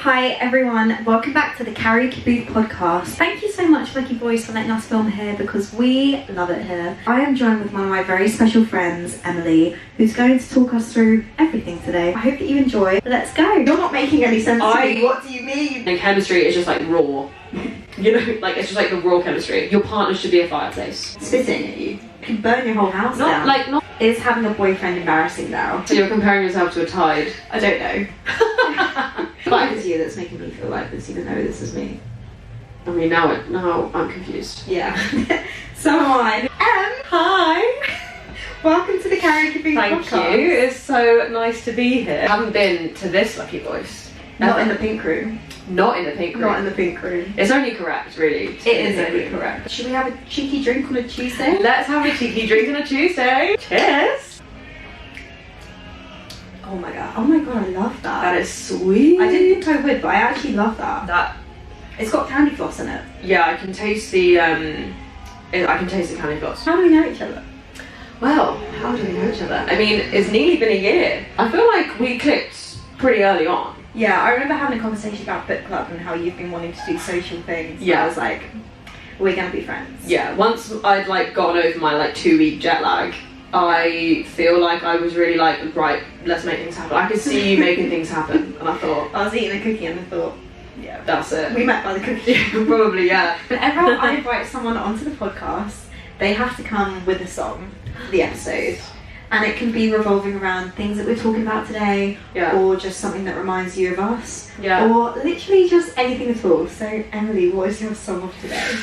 Hi everyone, welcome back to the Karaoke Booth podcast. Thank you so much Lucky Boys for letting us film here because we love it here. I am joined with one of my very special friends, Emily, who's going to talk us through everything today. I hope that you enjoy. Let's go. You're not making any sense to me. What do you mean? And chemistry is just like raw. You know, like it's just like the raw chemistry. Your partner should be a fireplace. Spitting at you. You can burn your whole house down. Not. Is having a boyfriend embarrassing now? So you're comparing yourself to a tide. I don't know. But it's you that's making me feel like this, even though this is me. I mean, now I'm confused. Yeah. So am I. Hi. Welcome to the Karaoke Booth podcast. Thank you. It's so nice to be here. I haven't been to this Lucky Boys. Not in the pink room. Not in the pink room. Not in the pink room. It's only correct, really. It is only correct. Should we have a cheeky drink on a Tuesday? Let's have a cheeky drink on a Tuesday. Cheers. Oh my god, I love that. That is sweet. I didn't think I would, but I actually love that. It's got candy floss in it. Yeah, I can taste the candy floss. How do we know each other? Well, how do we know each other? I mean, it's nearly been a year. I feel like we clicked pretty early on. Yeah, I remember having a conversation about book club and how you've been wanting to do social things. Yeah. I was like, we're gonna be friends. Yeah, once I'd like gone over my like 2-week jet lag, I feel like I was really like, right, let's make things happen. I could see you making things happen, and I thought, I was eating a cookie and I thought, yeah, that's it. we met by the cookie. Probably, yeah. Whenever I invite someone onto the podcast, they have to come with a song for the episode. And it can be revolving around things that we're talking about today, Yeah. or just something that reminds you of us, Yeah. or literally just anything at all. So, Emily, what is your song of today?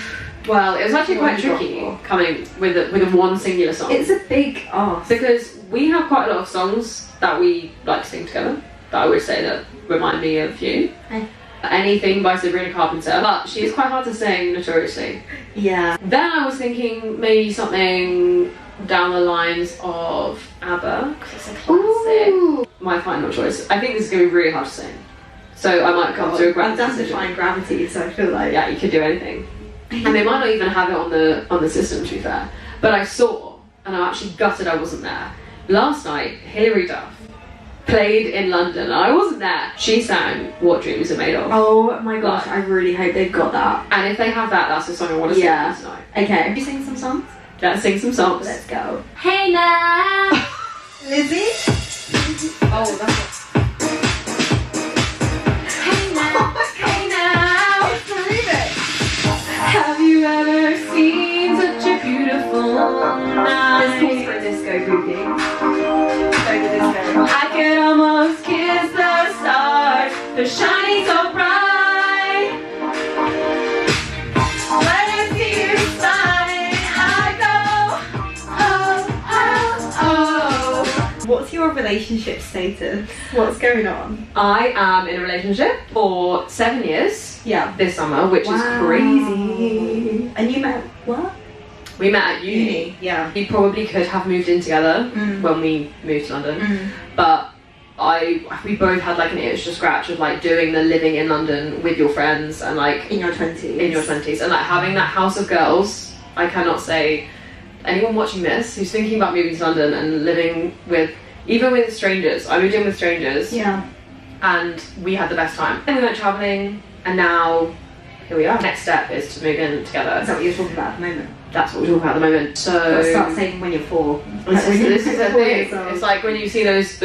Well, it was actually What quite have you got tricky for? coming with a one singular song. It's a big ask. Because we have quite a lot of songs that we like to sing together, that I would say that remind me of you. Hey. Anything by Sabrina Carpenter, but she is quite hard to sing, notoriously. Yeah. Then I was thinking maybe something down the lines of ABBA, because it's a classic. Ooh. My final choice. I think this is going to be really hard to sing, so I might come to a grand I've done decision. Defying Gravity, so I feel like... Yeah, you could do anything. And they might not even have it on the system, to be fair. But I saw, and I'm actually gutted I wasn't there. Last night, Hilary Duff played in London, and I wasn't there. She sang What Dreams Are Made Of. Oh my gosh, I really hope they've got that. And if they have that, that's the song I want to sing tonight. Okay, have you sing some songs? Let's sing some songs. Let's go. Hey now, Lizzie? Oh, that's hey now, hey now. It's the remix. Have you ever seen such a beautiful This calls for night? a disco groupie. Go to disco. I could almost kiss the stars, they're shining so bright. When I see you smiling, I go, oh, oh, oh. What's your relationship status? What's going on? I am in a relationship for 7 years Yeah. this summer, which is crazy. And you met what? We met at uni. Yeah. We probably could have moved in together when we moved to London, but we both had like an itch to scratch of like doing the living in London with your friends and like In your 20s. in your 20s and like having that house of girls. I cannot say anyone watching this who's thinking about moving to London and living with, even with strangers. I moved in with strangers. Yeah. And we had the best time. And we went travelling, and now here we are. Next step is to move in together. Is that what you're talking about at the moment? That's what we're talking about at the moment. So Start saving when you're 4. this is the thing. It's like when you see those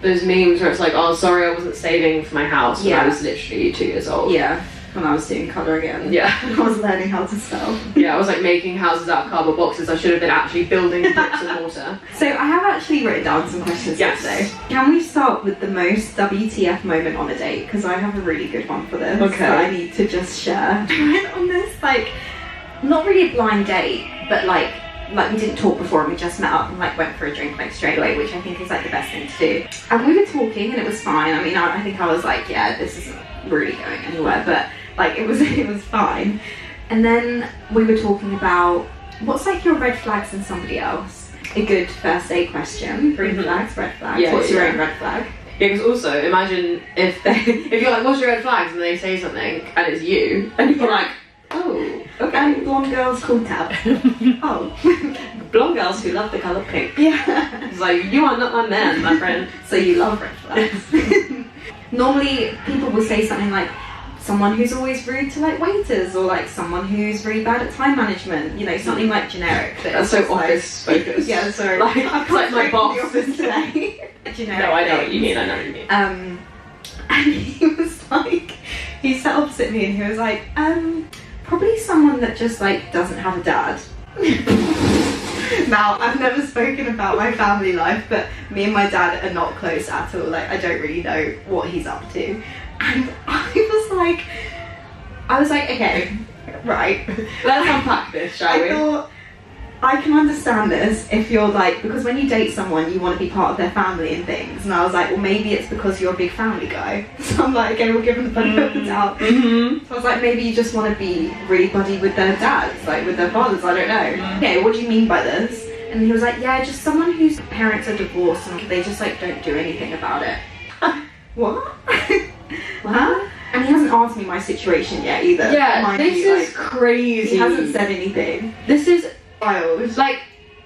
memes where it's like, oh, sorry, I wasn't saving for my house when I was literally 2 years old. Yeah. When I was doing colouring in. Yeah. I was learning how to spell. Yeah, I was like making houses out of cardboard boxes. I should have been actually building bricks and mortar. So I have actually written down some questions for today. Can we start with the most WTF moment on a date? Because I have a really good one for this that I need to just share. I went on this like, not really a blind date, but like we didn't talk before and we just met up and like went for a drink like straight away, which I think is like the best thing to do. And we were talking and it was fine. I mean, I think I was like, yeah, this isn't really going anywhere, but like it was fine. And then we were talking about what's like your red flags in somebody else. A good first date question. Green flags, red flags. Yeah, what's yeah, your yeah. own red flag? Yeah, because also imagine if you're like, what's your red flags, and they say something and it's you, and you're like, oh, okay. And blonde girls called Tab. Oh. Blonde girls who love the colour pink. Yeah. It's like, you are not my man, my friend. So you love red flags. normally people will say something like someone who's always rude to like waiters, or like someone who's really bad at time management, you know, something like generic. That's so office focused. Yeah, sorry. Like, I've like my boss. the office today. Generic. No, I know what things. you mean. I know what you mean. And he was like, he sat opposite me and he was like, probably someone that just like doesn't have a dad. Now, I've never spoken about my family life, but me and my dad are not close at all. Like, I don't really know what he's up to. And I was like, okay, right. Let's unpack this, shall we? I thought, I can understand this if you're like, because when you date someone, you want to be part of their family and things. And I was like, well, maybe it's because you're a big family guy. So I'm like, okay, we'll give them the benefit of the doubt. Mm-hmm. So I was like, maybe you just want to be really buddy with their dads, like with their fathers, I don't know. Okay, what do you mean by this? And he was like, yeah, just someone whose parents are divorced and they just like don't do anything about it. What? Huh? And he hasn't asked me my situation yet either. Yeah, Mind this you, is crazy. He hasn't said anything. This is Wild. like,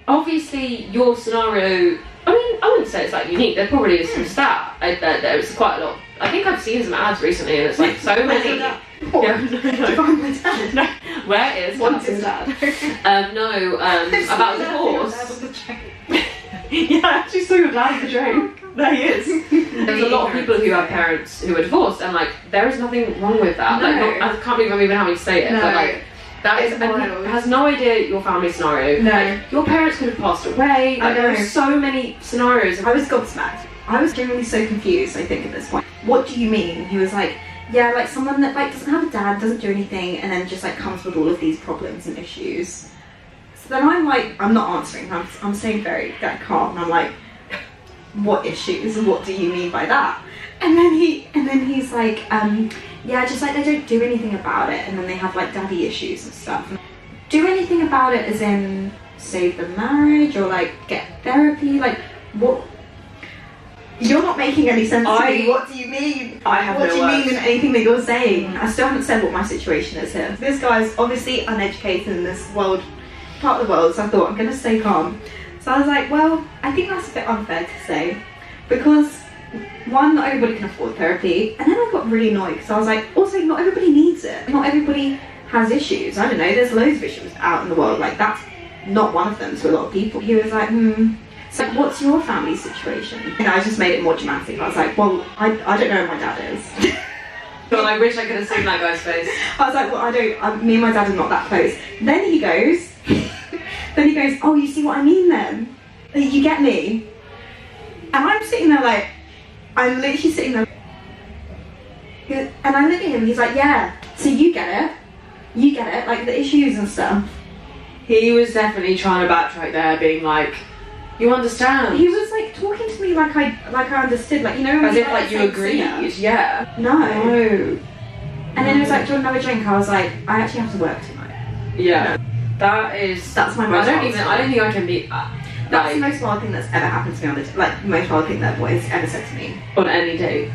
obviously your scenario, I mean, I wouldn't say it's like unique. There probably is some stat. There's quite a lot. I think I've seen some ads recently, and it's like so many. Yeah, no. my dad. No. Where is Wanted dad? dad. No, about divorce. Yeah, I actually saw your dad on the train. There he is. There's a lot of people who have parents who are divorced, and like there is nothing wrong with that. No. Like, I can't believe I'm even having to say it, No. but like that is, It's and wild. he has no idea your family scenario. No. Like, your parents could have passed away. I Like, there know. are so many scenarios. I was gobsmacked. I was genuinely so confused, I think, at this point. What do you mean? He was like, yeah, like someone that like doesn't have a dad, doesn't do anything, and then just like comes with all of these problems and issues. So then I'm like, I'm not answering. I'm staying very calm. And I'm like, what issues? What do you mean by that? And then he's like, yeah, just like they don't do anything about it, and then they have like daddy issues and stuff. Do anything about it as in save the marriage or like get therapy? Like what? You're not making any sense to me. What do you mean? I have What no do you words. mean in anything that you're saying? I still haven't said what my situation is here. This guy's obviously uneducated in this world, part of the world, so I thought I'm going to stay calm. So I was like, well, I think that's a bit unfair to say, because one, not everybody can afford therapy, and then I got really annoyed because I was like, also, not everybody needs it. Not everybody has issues. I don't know, there's loads of issues out in the world, like that's not one of them to a lot of people. He was like, so what's your family situation? And I just made it more dramatic. I was like, well, I don't know who my dad is. God, I wish I could have seen that guy's face. I was like, well, me and my dad are not that close. Then he goes, oh, you see what I mean then? You get me? And I'm sitting there like, I'm literally sitting there. And I look at him and he's like, yeah, so you get it, like the issues and stuff. He was definitely trying to backtrack there, being like, you understand. He was like talking to me like I understood, like, you know, when As we if were like you same agreed, singer. yeah. No. No. And then he was like, do you want another drink? I was like, I actually have to work tonight. Yeah. That is. That's my I most don't wild even. story. I don't think I can be. That's the Like, most wild thing that's ever happened to me on the like most wild thing that boys ever said to me. on any date.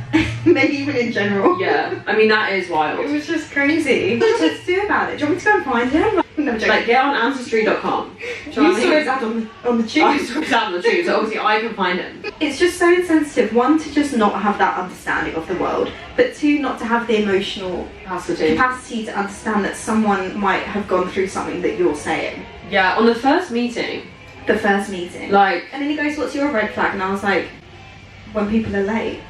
Maybe even in general. Yeah. I mean that is It wild. was just crazy. What did you do about it? Do you want me to go and find him? No, joking. Like get on ancestry.com. You saw his ad on the I tube. saw his ad on the tube, so obviously I can find him. It's just so insensitive. One, to just not have that understanding of the world, but two, not to have the emotional Capacity. capacity to understand that someone might have gone through something that you're saying. Yeah. On the first meeting, The first meeting. like. And then he goes, what's your red flag? And I was like, when people are late.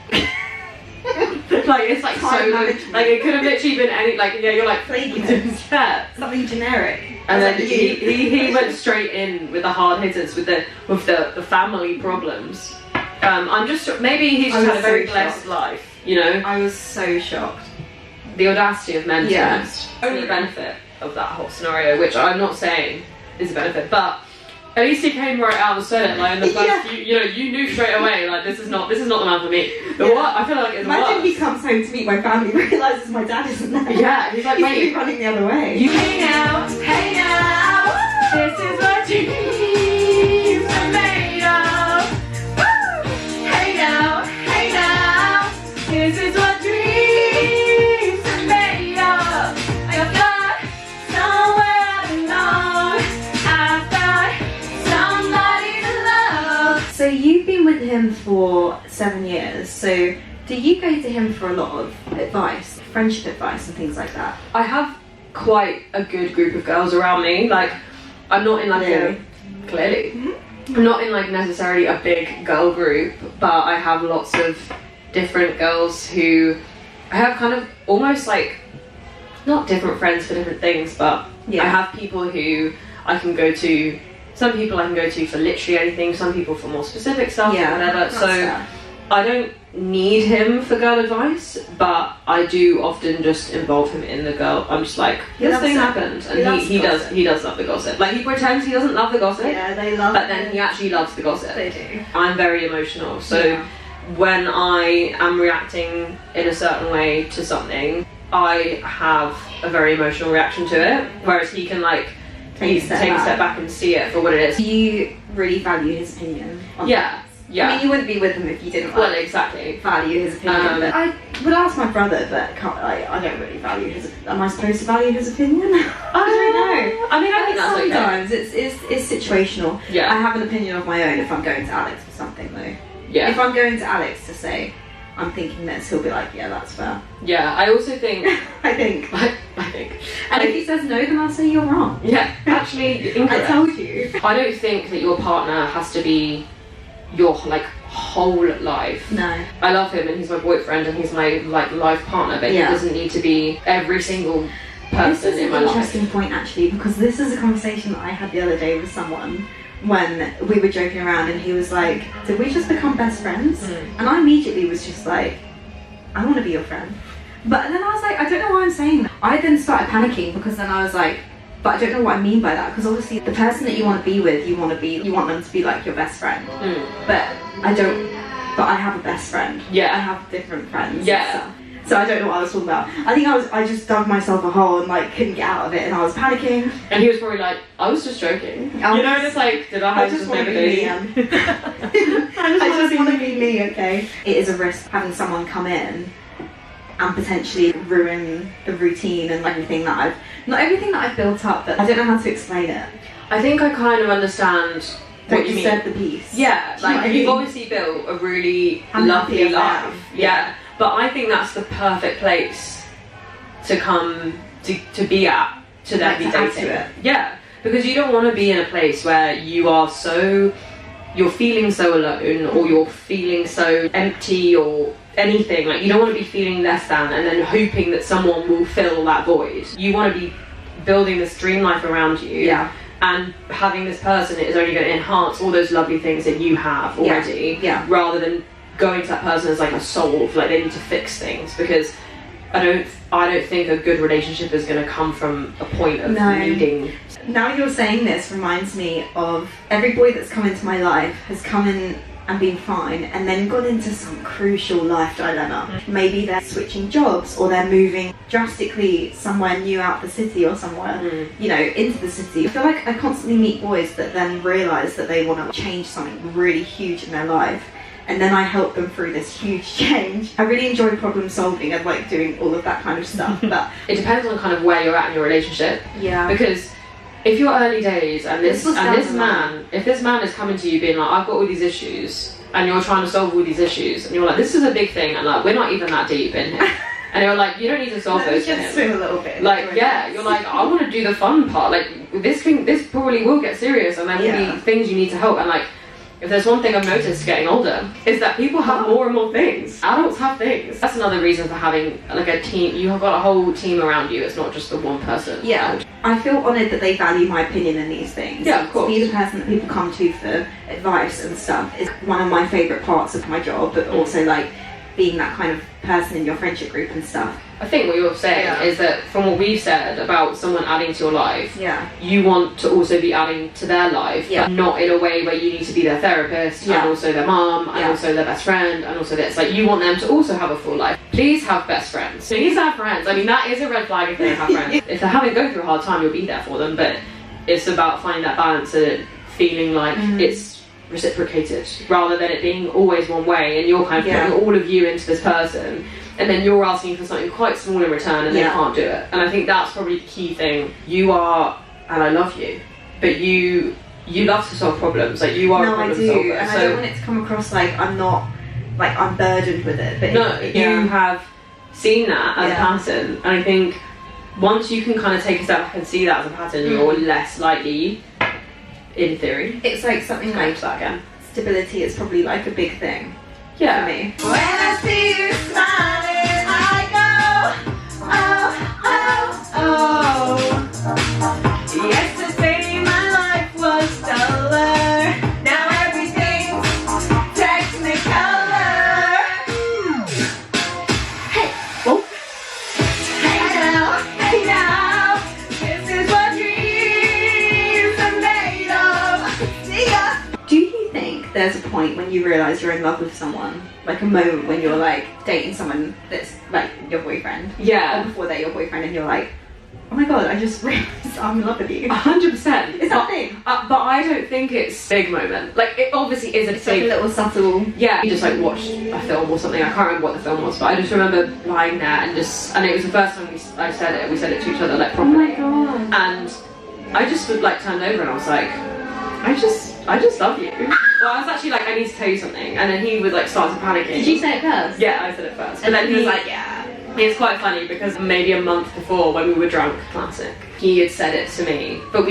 Like it's like Time so management. like it could have literally been any like yeah you're like Flakiness. yeah. Something generic. And I then was like, you. he went straight in with the hard hitters with the family problems. I'm just maybe he's I just was had a very so blessed shocked. life, you know. I was so shocked. The audacity of men to Yeah. be honest. Only benefit of that whole scenario, which I'm not saying is a benefit, but at least he came right out and said it. Like in the first, Yeah. you knew straight away. Like this is not the man for me. The Yeah. what I feel like it's Imagine worse. he comes home to meet my family, realises my dad isn't there. Yeah, he's like, He's wait, running the other way. hey now, this is what dreams are made of. Woo! Hey now, this is what dreams are made of. I've got somewhere I belong. I've got somebody to love. So you've been with him for 7 years, so Do you go to him for a lot of advice, friendship advice and things like that? I have quite a good group of girls around me. Like, I'm not in like clearly. I'm not in like necessarily a big girl group, but I have lots of different girls who I have kind of almost like, not different friends for different things, but I have people who I can go to. Some people I can go to for literally anything, some people for more specific stuff or whatever. So fair. I don't need him for girl advice, but I do often just involve him in the girl. I'm just like, this thing happened, and he does love the gossip. Like, he pretends he doesn't love the gossip. Yeah, they love but then he actually loves the gossip. They do. I'm very emotional, so when I am reacting in a certain way to something, I have a very emotional reaction to it, whereas he can like take a step back and see it for what it is. Do you really value his opinion? Yeah. I mean, you wouldn't be with him if you didn't exactly value his opinion. But I would ask my brother, but I don't really value his. Am I supposed to value his opinion? I don't know. I mean, I think that's sometimes okay. it's situational. Yeah. I have an opinion of my own if I'm going to Alex for something though. Yeah. If I'm going to Alex to say I'm thinking this, he'll be like, yeah, that's fair. Yeah, I also think. I think. And if he says no, then I'll say you're wrong. Yeah, actually, incorrect. I told you. I don't think that your partner has to be your like whole life. No. I love him and he's my boyfriend and he's my like life partner, but he doesn't need to be every single person in my life. This is an interesting point actually, because this is a conversation that I had the other day with someone when we were joking around and he was like, did we just become best friends? And I immediately was just like, I want to be your friend. But then I was like, I don't know why I'm saying that. I then started panicking because then I was like, but I don't know what I mean by that, because obviously the person that you want to be with, you want them to be like your best friend. But I have a best friend. Yeah. I have different friends. Yeah. So I don't know what I was talking about. I think I just dug myself a hole and like couldn't get out of it and I was panicking. And he was probably like, I was just joking. It's like, did I just want to be me? I just want to be me, okay? It is a risk having someone come in and potentially ruin the routine and everything that I've built up, but I don't know how to explain it. I think I kind of understand what you mean. Disturb the peace. Yeah, like you've obviously built a really lovely life. Yeah. But I think that's the perfect place to come to be at, to then be dating. Yeah, because you don't want to be in a place where you're feeling so alone or you're feeling so empty or anything. Like, you don't want to be feeling less than and then hoping that someone will fill that void. You want to be building this dream life around you. Yeah. And having this person is only going to enhance all those lovely things that you have already. Yeah. Rather than going to that person as like a solve, like they need to fix things, because I don't think a good relationship is going to come from a point of needing. Now you're saying this reminds me of every boy that's come into my life has come in and been fine and then got into some crucial life dilemma. Maybe they're switching jobs or they're moving drastically somewhere new out the city or somewhere, into the city. I feel like I constantly meet boys that then realise that they want to change something really huge in their life. And then I help them through this huge change. I really enjoy problem solving and like doing all of that kind of stuff. But it depends on kind of where you're at in your relationship. Yeah. Because if you're early days and if this man is coming to you being like, I've got all these issues, and you're trying to solve all these issues, and you're like, this is a big thing, and like, we're not even that deep in here. And you're like, you don't need to solve those for him. Swim a little bit. Like, you're like, I want to do the fun part. Like, this probably will get serious, and there will be things you need to help. And like, if there's one thing I've noticed getting older, is that people have more and more things. Adults have things. That's another reason for having like a team. You have got a whole team around you. It's not just the one person. Yeah. I feel honoured that they value my opinion in these things. Yeah, of course. To be the person that people come to for advice and stuff is one of my favourite parts of my job, but also like being that kind of person in your friendship group and stuff. I think what you're saying is that from what we've said about someone adding to your life, you want to also be adding to their life, but not in a way where you need to be their therapist and also their mom and also their best friend and also this. Like, you want them to also have a full life. Please have best friends. Please have friends. I mean, that is a red flag if they don't have friends. If they're having go through a hard time, you'll be there for them, but it's about finding that balance and feeling like it's reciprocated rather than it being always one way and you're kind of putting all of you into this person and then you're asking for something quite small in return and they can't do it. And I think that's probably the key thing. You are, and I love you, but you love to solve problems. Like, you are a problem solver. And I don't want it to come across like I'm not like I'm burdened with it. But No, you have seen that as a pattern, and I think once you can kind of take a step back and see that as a pattern, you're less likely, in theory, it's like something like that again. Stability is probably like a big thing for me. When I see you smiling, I go, oh, oh, oh. Yesterday my life was duller. Now everything's technicolor. Hey, Oh, hey now, this is what dreams are made of. See ya. do you think there's a point when you realise you're in love with someone? Like a moment when you're like dating someone that's like your boyfriend? Or Yeah, before they're your boyfriend and you're like, oh my god, I just realised I'm in love with you. 100%. Is that a thing? But I don't think it's a big moment. Like, it obviously is a It's like a big. little subtle. Yeah, you just like watched a film or something. I can't remember what the film was, but I just remember lying there and it was the first time I said it. We said it to each other like Oh my properly, god. and I just like turned over and I was like, I just love you. Well, I was actually like, I need to tell you something, and then he would like start to panicking. Did you say it first? Yeah, I said it first, And then he was like, yeah. It's quite funny because maybe a month before, when we were drunk, classic, he had said it to me. But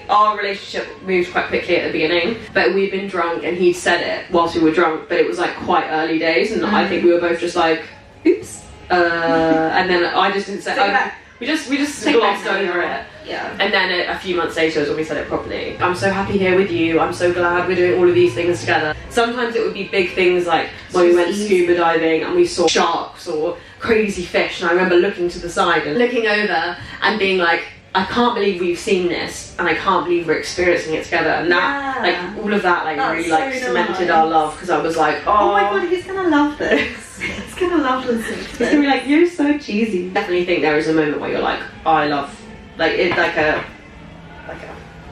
our relationship moved quite quickly at the beginning, but we'd been drunk and he'd said it whilst we were drunk, but it was like quite early days, and I think we were both just like, oops. And then I just didn't say it. We just glossed over it. Yeah. And then a few months later is when we said it properly. I'm so happy here with you. I'm so glad we're doing all of these things together. Sometimes it would be big things like when we went scuba diving and we saw sharks or crazy fish. And I remember looking to the side and looking over and being like, I can't believe we've seen this, and I can't believe we're experiencing it together. And that, like, all of that, like, That's really like so cemented nice. our love, because I was like, Oh my god, he's gonna love this. He's gonna love listening to He's this. gonna be like, you're so cheesy. Definitely think there is a moment where you're like, oh, I love, like, it's like a,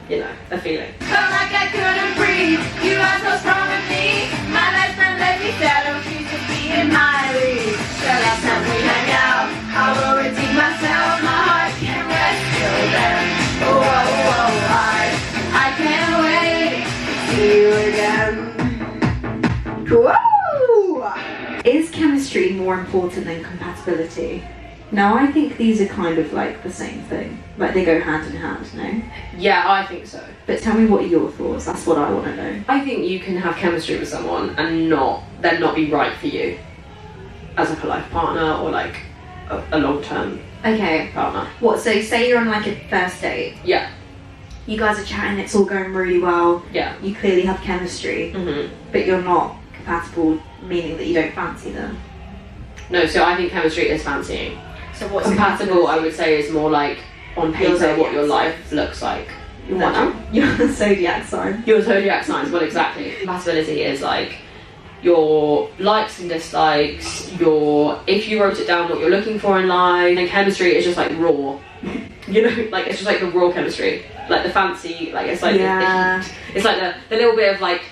you know, a feeling. Felt like I couldn't breathe. You are so strong with me. My best friend let me settle. She should be in my league. The last time we hang out, I will redeem myself. My heart can't rest till then. Oh, oh, oh, I can't wait to see you again. Whoa! Is chemistry more important than compatibility? Now I think these are kind of like the same thing. Like they go hand in hand, no? Yeah, I think so. But tell me what are your thoughts? That's what I want to know. I think you can have chemistry with someone and then not be right for you as like a life partner or like a long-term Okay. partner. What, so say you're on like a first date. Yeah, You guys are chatting, it's all going really well. yeah. You clearly have chemistry, but you're not compatible, meaning that you don't fancy them. No, so I think chemistry is fancying. So what's Compatible, I would say, is more like on paper zodiac what your sign. life looks like. Your What now? Your zodiac sign. Your zodiac signs, well, exactly. Compatibility is like your likes and dislikes, if you wrote it down what you're looking for in life, and chemistry is just like raw. You know, like it's just like the raw chemistry. Like the fancy, like it's like Yeah. it's like the little bit of like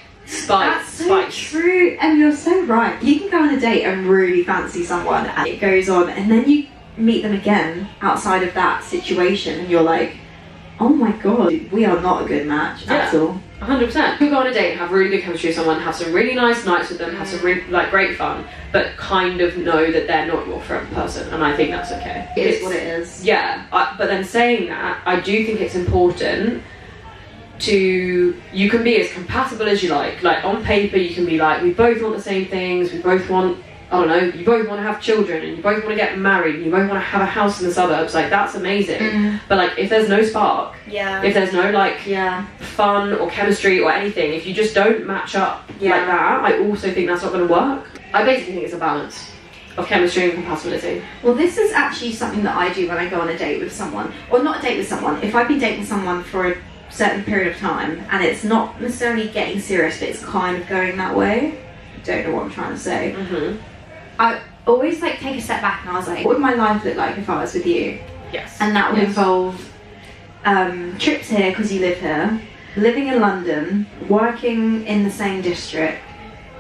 That's so spice. true, and you're so right. You can go on a date and really fancy someone, and it goes on, and then you meet them again outside of that situation, and you're like, oh my god, we are not a good match at Yeah. all. 100%. You go on a date and have really good chemistry with someone, have some really nice nights with them, have some really like great fun, but kind of know that they're not your friend person, and I think that's okay. It is what it is. Yeah, but then saying that, I do think it's important you can be as compatible as you like. Like on paper, you can be like, we both want the same things, we both want, I don't know, you both want to have children, and you both want to get married, and you both want to have a house in the suburbs. Like that's amazing. But like, if there's no spark, Yeah. if there's no like Yeah. fun or chemistry or anything, if you just don't match up like that, I also think that's not going to work. I basically think it's a balance of chemistry and compatibility. Well, this is actually something that I do when I go on a date with someone, or not a date with someone. If I've been dating someone for a certain period of time, and it's not necessarily getting serious, but it's kind of going that way. I don't know what I'm trying to say. I always like take a step back, and I was like, what would my life look like if I was with you? Yes. And that would involve trips here because you live here, living in London, working in the same district,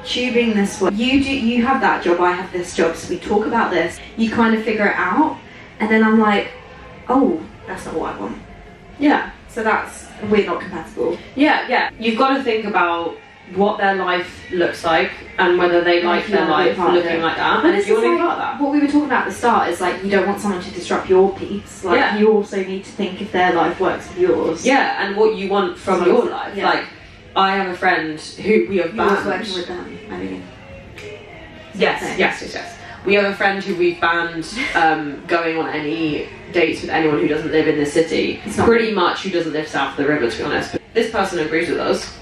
tubing this way. You have that job, I have this job, so we talk about this. You kind of figure it out, and then I'm like, oh, that's not what I want. Yeah. So we're not compatible. Yeah. You've got to think about what their life looks like and whether they like their life looking like that. But and if you want to be part of that. What we were talking about at the start is like you don't want someone to disrupt your peace. Like you also need to think if their life works with yours. Yeah, and what you want from your life. Yeah. Like, I have a friend who we have banned. You're working with them, I mean. Yes. We have a friend who we've banned going on any dates with anyone who doesn't live in the city. Pretty much who doesn't live south of the river, to be honest. But this person agrees with us.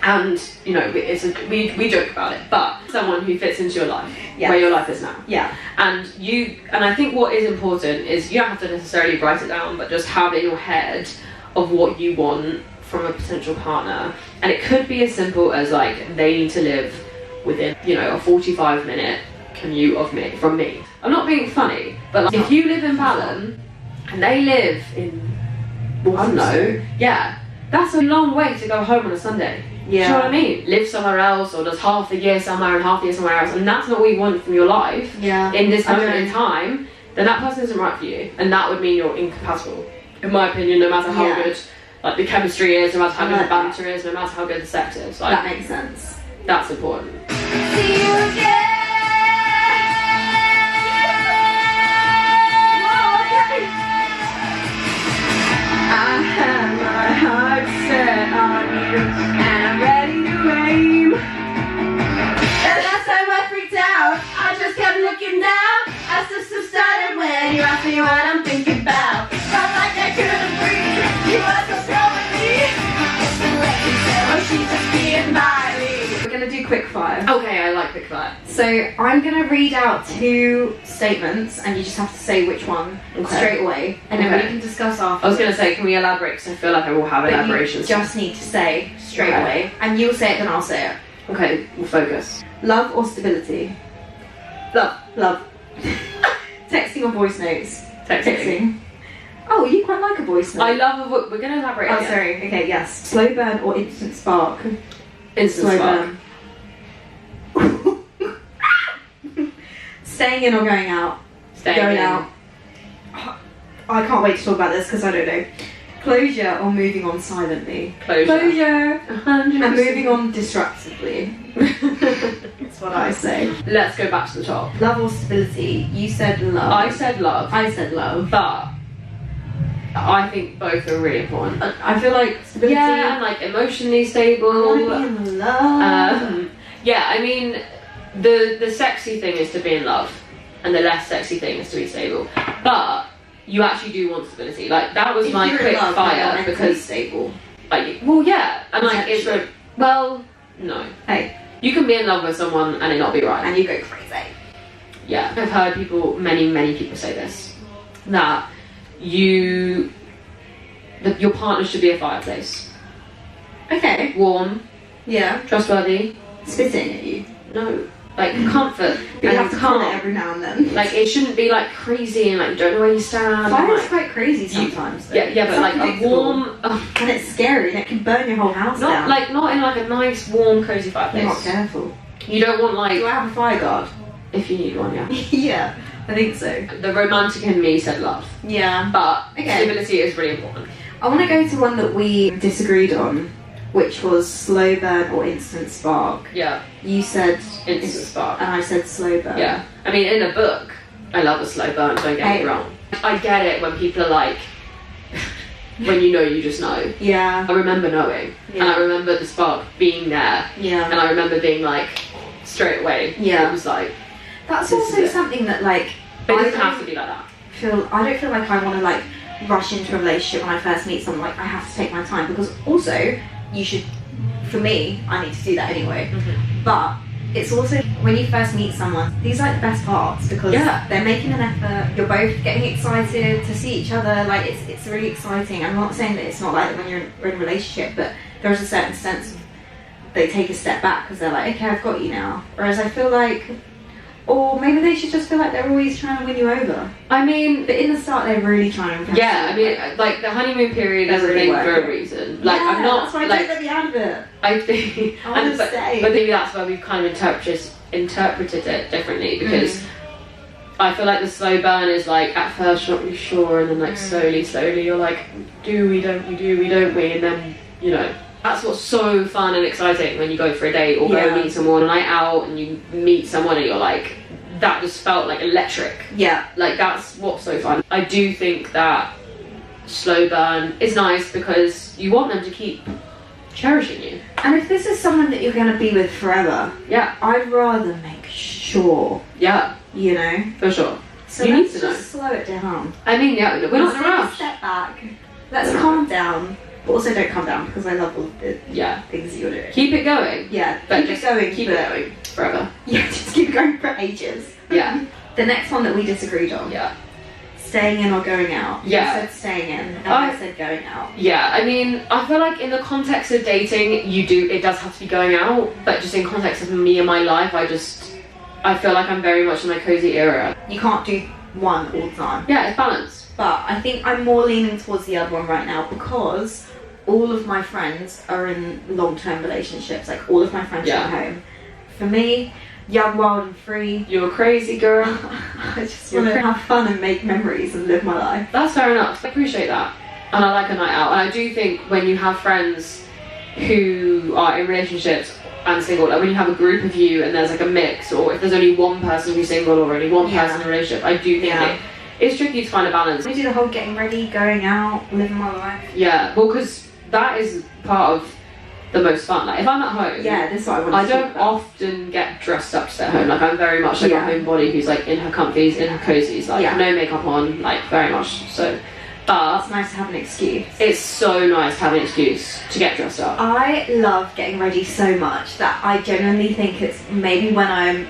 And, you know, we joke about it, but someone who fits into your life, where your life is now. Yeah. And I think what is important is you don't have to necessarily write it down, but just have in your head of what you want from a potential partner. And it could be as simple as like, they need to live within, you know, a 45-minute commute from me. I'm not being funny, but like, if you live in Balham and they live in, I don't know, that's a long way to go home on a Sunday. Yeah. Do you know what I mean? Live somewhere else, or does half the year somewhere and half the year somewhere else, and that's not what you want from your life in this moment in time, then that person isn't right for you, and that would mean you're incompatible. In my opinion, no matter how good like the chemistry is, no matter how good the banter is, no matter how good the sex is. Like, that makes sense. That's important. See you again. I have my heart set on you, and I'm ready to aim. The last time I freaked out, I just kept looking down. I just started when you asked me what I'm thinking about. Felt like I couldn't breathe. You were so strong with me. Oh, she's just being by me. We're gonna do quick fire. Okay, I like quick fire. So I'm gonna read out 2 statements, and you just have to say which one straight away, and then we can discuss after. I was gonna say, can we elaborate? Because I feel like I will have elaborations. You just need to say straight away, and you'll say it, then I'll say it. Okay, we'll focus. Love or stability? Love. Texting or voice notes? Texting. Oh, you quite like a voice note. I love we're gonna elaborate. Oh, again. sorry. Okay, yes. Slow burn or instant spark? Instant Slow spark. burn. Staying in or going out? Staying in. out. I can't wait to talk about this because I don't know. Closure or moving on silently? Closure. 100%. And moving on disruptively. That's what I say. Let's go back to the top. Love or stability? You said love. I said love. I said love. But I think both are really important. I feel like stability. Yeah, and like emotionally stable. I want to be in love. Yeah, I mean, the sexy thing is to be in love, and the less sexy thing is to be stable. But you actually do want stability. Like, that was my quick fire because stable. like, well, yeah, and like it's well, no. Hey, you can be in love with someone and it not be right. and you go crazy. Yeah, I've heard many people say this, that your partner should be a fireplace. Okay. Warm, Yeah. trustworthy. Spitting at you. No, like comfort. But you have to calm. call it every now and then. Like, it shouldn't be like crazy and like you don't know where you stand. Fire is like, quite crazy sometimes. though. yeah, but It's like a unpredictable. warm, And it's scary and it can burn your whole house down. not in like a nice, warm, cozy You're not fireplace. careful. You don't want Do like, I have a fire guard? if you need one, yeah. Yeah, I think so. The romantic in me said love, Yeah. but Okay. stability is really important. I want to go to one that we disagreed on, which was slow burn or instant spark. Yeah, You said instant spark. and I said slow burn. Yeah, I mean, in a book, I love a slow burn, don't get me Hey. wrong. I get it when people are like, when you know, you just know. Yeah. I remember knowing, and I remember the spark being there, Yeah. and I remember being like, straight away, Yeah. it was like, That's This also is it. something that like but it I doesn't have don't to be like that. I don't feel like I want to like rush into a relationship when I first meet someone. Like I have to take my time because also you should. For me, I need to do that anyway. But it's also when you first meet someone, these are like the best parts because they're making an effort. You're both getting excited to see each other. Like it's really exciting. I'm not saying that it's not like that when you're in a relationship, but there is a certain sense of they take a step back because they're like, okay, I've got you now. Whereas I feel like, or maybe they should just feel like they're always trying to win you over. I mean, But in the start, they're really trying to impress yeah, you. I mean, like the honeymoon period is a Really thing work for a it. reason. Like, Yeah, I'm not that's why like, don't let me out of it. I think, I wanna but stay. maybe that's why we've kind of interpreted it differently because I feel like the slow burn is like at first you're not really sure, and then like slowly you're like, do we, don't we, and then you know, That's what's so fun and exciting when you go for a date or go meet someone on a night out and you meet someone and you're like, that just felt like electric. Yeah. Like, that's what's so fun. I do think that slow burn is nice because you want them to keep cherishing you. And if this is someone that you're going to be with forever, yeah, I'd rather make sure. Yeah. You know? For sure. So you let's need to just slow it down. I mean, yeah, we're not in a rush. Step back. Let's calm down. But also don't calm down because I love all the things that you're doing. Keep it going. Yeah, but keep it going. Keep it going forever. Yeah, just keep it going for ages. Yeah. The next one that we disagreed on. Yeah. Staying in or going out. Yeah. You said staying in, and I said going out. Yeah, I mean, I feel like in the context of dating, it does have to be going out, but just in context of me and my life, I feel like I'm very much in my cozy era. You can't do one all the time. Yeah, it's balanced. But I think I'm more leaning towards the other one right now because all of my friends are in long-term relationships. Like, all of my friends are at home. For me, young, wild and free. You're a crazy girl. I just want to have fun and make memories and live my life. That's fair enough. I appreciate that. And I like a night out. And I do think when you have friends who are in relationships and single, like when you have a group of you and there's like a mix, or if there's only one person who's single or only one person in a relationship, I do think it's tricky to find a balance. We do the whole getting ready, going out, living my life. Yeah, well, because that is part of the most fun. Like, if I'm at home, this is what I want to I don't often get dressed up to stay at home. Like, I'm very much like a homebody who's like in her comfies, in her cozies, like no makeup on, like very much so. But it's nice to have an excuse. It's so nice to have an excuse to get dressed up. I love getting ready so much that I genuinely think it's maybe when I'm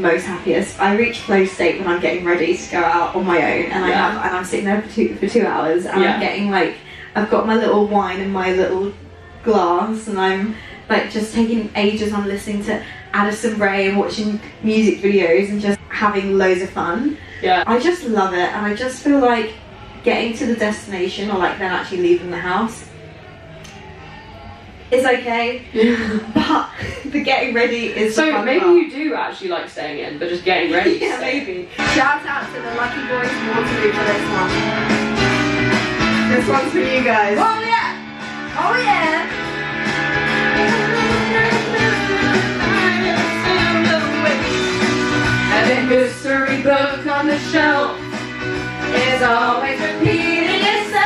most happiest. I reach flow state when I'm getting ready to go out on my own, and I'm sitting there for 2 hours, and I'm getting like, I've got my little wine in my little glass, and I'm like just taking ages on listening to Addison Rae and watching music videos and just having loads of fun. Yeah. I just love it, and I just feel like getting to the destination, or like then actually leaving the house, is okay. But the getting ready is the fun maybe part. you do actually like staying in, but just getting ready. Yeah, maybe. Shout out to the lucky boys in Waterloo for this one. This one's for you guys. Oh yeah! Oh yeah! And the history book on the shelf is always repeating itself.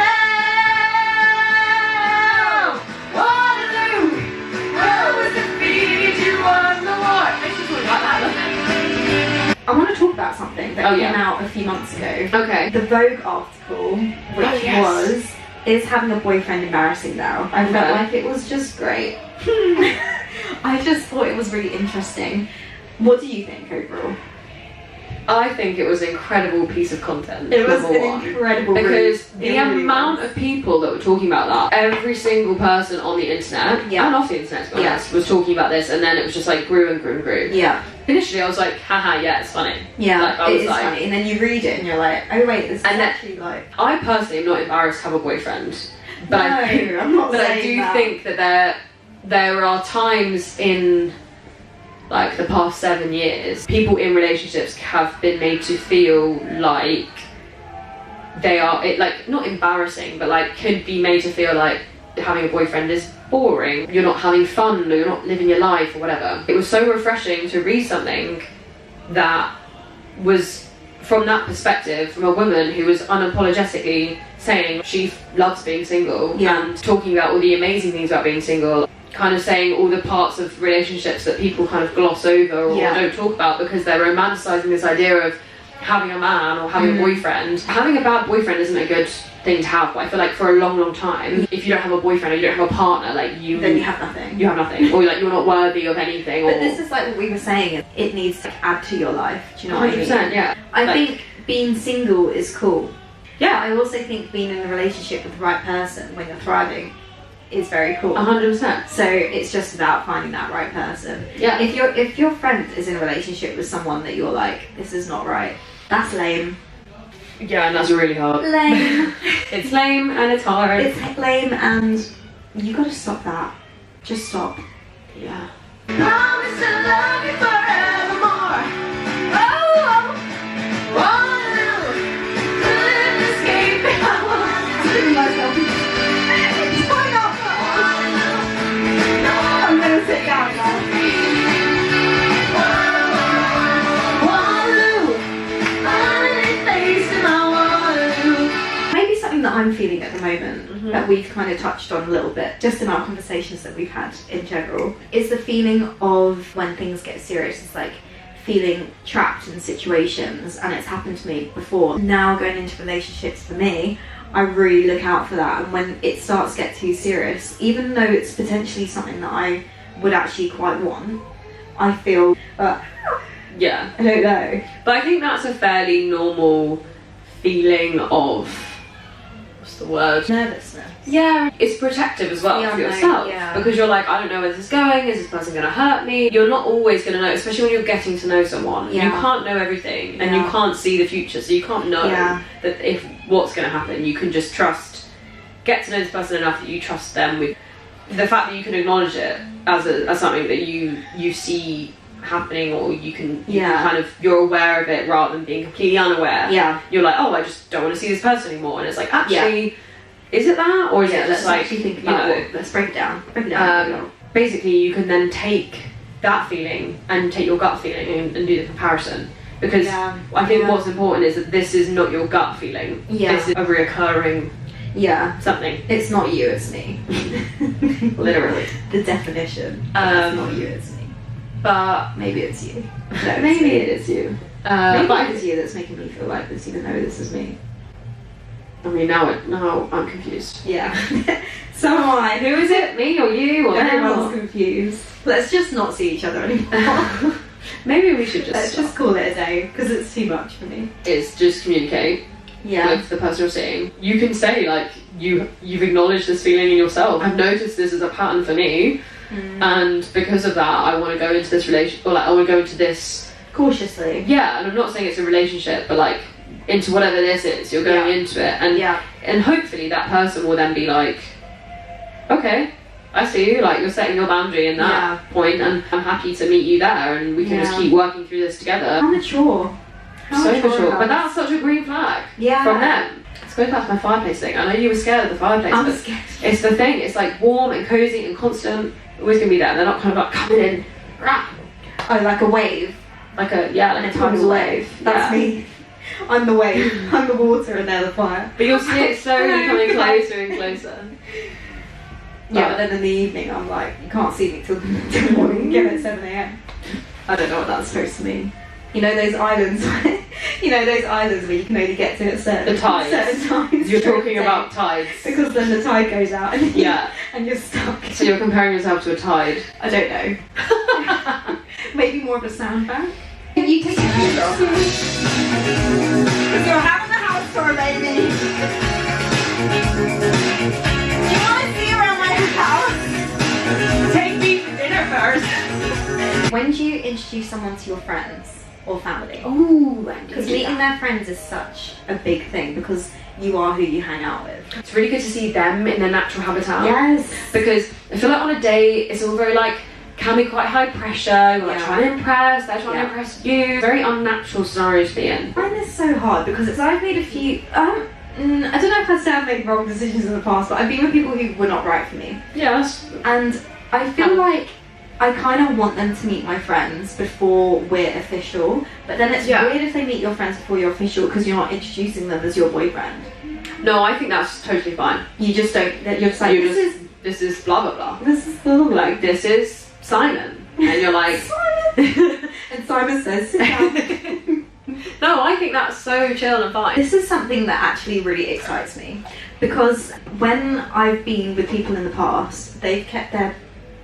Waterloo, where was defeated, you won the war. I just really like that. I want to talk about something that came out a few months ago. Okay. The Vogue article, which is having a boyfriend embarrassing now. I felt like it was just great. I just thought it was really interesting. What do you think overall? I think it was an incredible piece of content. It was an incredible because the amount of people that were talking about that, every single person on the internet and off the internet, to be honest, was talking about this, and then it was just like grew and grew and grew. Yeah. Initially, I was like, haha, yeah, it's funny. Yeah, like, I it was is like, funny, and then you read it and you're like, oh wait, this is actually like. I personally am not embarrassed to have a boyfriend, but I'm not. But I do think that there are times in like the past 7 years, people in relationships have been made to feel like they are, like, not embarrassing, but like could be made to feel like having a boyfriend is boring, you're not having fun, or you're not living your life, or whatever. It was so refreshing to read something that was from that perspective, from a woman who was unapologetically saying she loves being single and talking about all the amazing things about being single, kind of saying all the parts of relationships that people kind of gloss over or don't talk about because they're romanticizing this idea of having a man or having a boyfriend. Having a bad boyfriend isn't a good thing to have, but I feel like for a long time, if you don't have a boyfriend or you don't have a partner, like then you have nothing. You have nothing, or like you're not worthy of anything. But this is like what we were saying, it needs to add to your life. Do you know what I mean? 100%, yeah. I think being single is cool. Yeah. I also think being in a relationship with the right person when you're thriving is very cool. 100%. So it's just about finding that right person. Yeah. If your friend is in a relationship with someone that you're like, this is not right, that's lame. Yeah, and that's really hard. Lame. It's lame and it's hard. It's lame, and you gotta stop that. Just stop. Yeah. Promise to love you forevermore. Oh, Waterloo, couldn't escape. I want to myself. Why not? Waterloo, something that I'm feeling at the moment that we've kind of touched on a little bit, just in our conversations that we've had in general, is the feeling of when things get serious. It's like feeling trapped in situations, and it's happened to me before. Now going into relationships for me, I really look out for that, and when it starts to get too serious, even though it's potentially something that I would actually quite want, I feel yeah, I don't know. But I think that's a fairly normal feeling of, what's the word? Nervousness. Yeah, it's protective as well Yeah, for no, yourself, yeah. because you're like, I don't know where this is going, is this person going to hurt me? You're not always going to know, especially when you're getting to know someone. Yeah. You can't know everything, and you can't see the future, so you can't know that if what's going to happen. You can just get to know this person enough that you trust them with the fact that you can acknowledge it as something that you see happening, or you can kind of, you're aware of it rather than being completely unaware. Yeah. You're like, oh, I just don't want to see this person anymore, and it's like, actually, is it that, or is it just like, think about it. Let's break it down. Basically, you can then take that feeling and take your gut feeling and do the comparison, because I think what's important is that this is not your gut feeling. This is a reoccurring something. It's not you, it's me. Literally. The definition. It's not you, it's me. But maybe it's you. No, maybe it is you. Maybe it's you that's making me feel like this, even though this is me. I mean, now I'm confused. Yeah. So am I. Who is it? Me or you? Or everyone's confused. Let's just not see each other anymore. Maybe we should Let's just call it a day, because it's too much for me. It's just communicate with the person you're seeing. You can say, like, you've acknowledged this feeling in yourself. I've noticed this as a pattern for me, and because of that, I want to go into this relationship, or like, I want to go into this cautiously. Yeah, and I'm not saying it's a relationship, but like, into whatever this is, you're going into it, and hopefully that person will then be like, okay, I see you, like, you're setting your boundary in that point, and I'm happy to meet you there, and we can just keep working through this together. How mature. So mature. But that's such a green flag from them. Let's go back to my fireplace thing. I know you were scared of the fireplace, I'm but scared. It's the thing, it's like warm and cozy and constant, always gonna be there. They're not kind of like coming in, oh, like a wave. Like a tidal wave. That's me. I'm the wave. I'm the water and they're the fire. But you'll see it slowly coming closer and closer. Yeah, but then in the evening I'm like, you can't see me till the morning, give it 7 AM. I don't know what that's supposed to mean. You know those islands where you can only get to at certain times. You're talking about tides. Because then the tide goes out and and you're stuck. So you're comparing yourself to a tide? I don't know. Maybe more of a sandbank. You take your shoes off. You're having a house tour, baby. Do you want to see around my house? Take me to dinner first. When do you introduce someone to your friends or family? Oh, because meeting their friends is such a big thing, because you are who you hang out with. It's really good to see them in their natural habitat. Yes. Because I feel like on a date, it's all very like, can be quite high pressure, you're like trying to impress, they're trying to impress you. Very unnatural scenario to be in. I find this so hard because I've made a few, I don't know if I'd say I've made wrong decisions in the past, but I've been with people who were not right for me. Yes. And I feel like I kind of want them to meet my friends before we're official, but then it's weird if they meet your friends before you're official because you're not introducing them as your boyfriend. No, I think that's totally fine. You just don't, you're just like, this is blah blah blah. This is blah, blah, blah. Like, this is Simon. And you're like... Simon! And Simon says, sit down. No, I think that's so chill and fine. This is something that actually really excites me, because when I've been with people in the past, they've kept their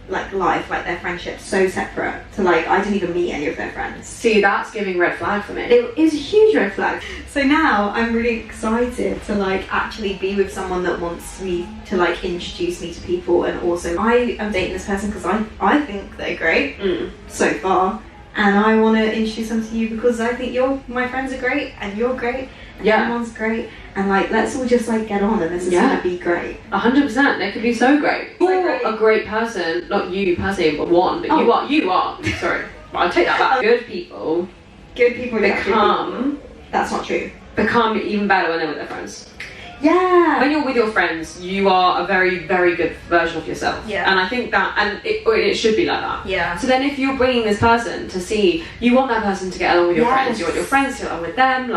life, their friendships so separate to I didn't even meet any of their friends. See, that's giving red flag for me. It is a huge red flag. So now I'm really excited to actually be with someone that wants me to introduce me to people, and also I am dating this person because I think they're great so far, and I want to introduce them to you because I think my friends are great and you're great and everyone's great, and let's all just get on, and this is gonna be great. 100%. They could be so great. You're a great person, not you personally, but one. But you are. Sorry, I'll take that back. Good people become. That's not true. Become even better when they're with their friends. Yeah. When you're with your friends, you are a very, very good version of yourself. Yeah. And I think that, and it should be like that. Yeah. So then if you're bringing this person to see, you want that person to get along with your friends, you want your friends to get along with them,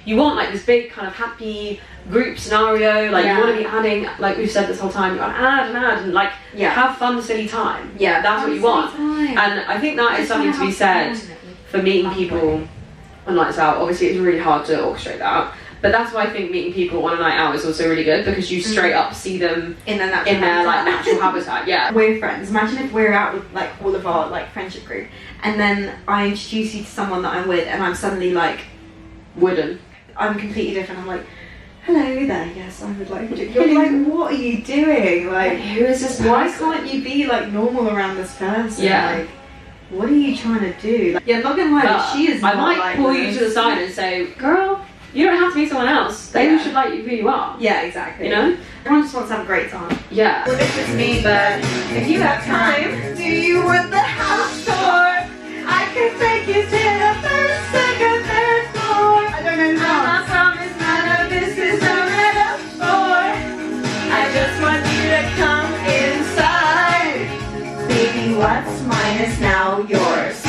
you want like this big kind of happy group scenario, like you want to be adding, like we've said this whole time, you want to add and like have fun, silly time. Yeah, that's what you want. And I think that is something to be said for meeting people on nights out. Obviously it's really hard to orchestrate that, but that's why I think meeting people on a night out is also really good, because you straight up see them in their natural habitat. Yeah, we're friends. Imagine if we're out with like all of our like friendship group, and then I introduce you to someone that I'm with, and I'm suddenly like wooden. I'm completely different. I'm like, hello there, yes, I would like to. You're like, what are you doing? Like, who is this person? Why can't you be like normal around this person? Yeah. Like, what are you trying to do? Like, yeah, I'm not gonna lie, she is I not might like pull this. you to the side and say, girl, you don't have to be someone else. They should like you who you are. Yeah, exactly. You know? Everyone just wants to have a great time. Yeah. Well, this is me, but if you have time, do you want the house tour? I can take you to the first, second, third floor. I don't know the song. And I promise none of this is a metaphor. I just want you to come inside. Baby, what's mine is now yours.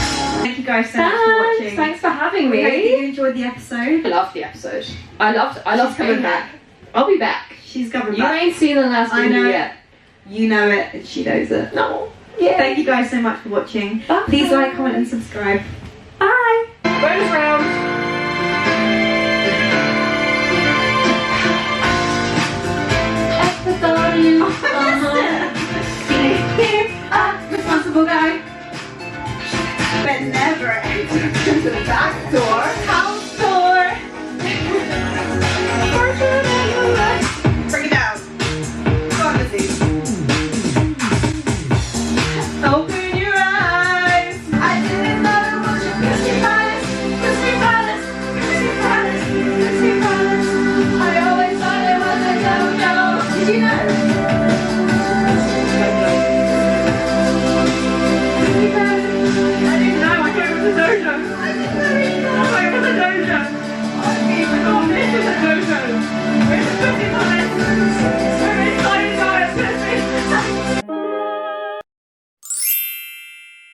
Thank you guys so much for watching. Thanks for having me. I hope you enjoyed the episode. I loved the episode. I loved coming being back. here. I'll be back. She's coming You back. ain't seen the last I video know. yet. You know it, and she knows it. No. Yeah. Thank you guys so much for watching. Bye. Please like, comment, and subscribe. Bye. Bonus round. Responsible guy. But never enter to the back door. House door. Bring it down. Pharmacy. Open your eyes. I didn't know it was your Christmas palace. Christmas palace. Christmas palace. Christmas palace. I always thought it was a no-no. Did you know? I didn't know. I thought it was a no-no.